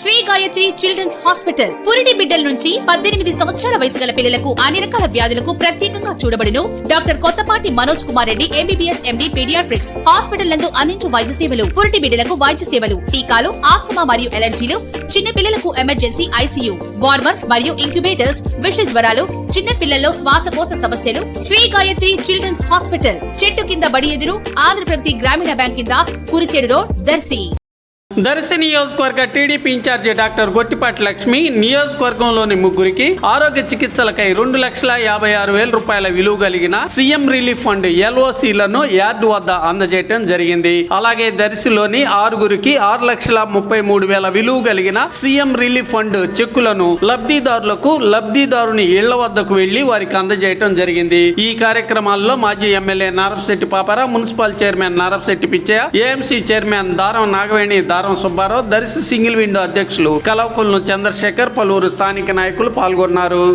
Shri Gayatri children's hospital పురిటి బిడ్డల నుంచి 18 సంవత్సరాల వయసు గల పిల్లలకు అన్ని రకాల వ్యాధులకు ప్రత్యేకంగా చూడబడును. Doctor Kothapati Manoj Kumar Reddy MBBS MD paediatrics hospital నందు అందించు వైద్య సేవలు, పురిటి బిడ్డలకు వైద్య సేవలు, టీకాలు, ఆస్తమా మరియు ఎలర్జీలు, చిన్న పిల్లలకు ఎమర్జెన్సీ ఐసీయూ, వార్మర్స్ మరియు ఇంక్యుబేటర్స్, విష జ్వరాలు, చిన్న పిల్లల్లో శ్వాసకోశ సమస్యలు. శ్రీ గాయత్రి చిల్డ్రన్స్ హాస్పిటల్ చెట్టు కింద బడి ఎదురు ఆంధ్రప్రగతి గ్రామీణ బ్యాంక్ కింద కురిచేడు రోడ్, దర్శి. దర్శి నియోజకవర్గ TDP in charge doctor Gottipati Lakshmi నియోజకవర్గంలోని ముగ్గురికి ఆరోగ్య చికిత్సలకై 2,56,000 రూపాయల విలువ కలిగిన సీఎం రిలీఫ్ ఫండ్ LOCలను యార్డు వద్ద అందజేయడం జరిగింది. అలాగే దర్శిలోని 6గురికి 6,33,000 విలువ కలిగిన సీఎం రిలీఫ్ ఫండ్ చెక్కులను లబ్ధిదారులకు లబ్ధిదారుని ఇళ్ల వద్దకు వెళ్లి వారికి అందజేయడం జరిగింది. ఈ కార్యక్రమాల్లో మాజీ MLA Narapasetti Paparao, municipal chairman Narapasetti Pichaiah, AMC chairman Daram Nagaveni, దారం సుబ్బారావు, దర్శి సింగిల్ విండో అధ్యక్షులు కలవకులను చంద్రశేఖర్, పలువురు స్థానిక నాయకులు పాల్గొన్నారు.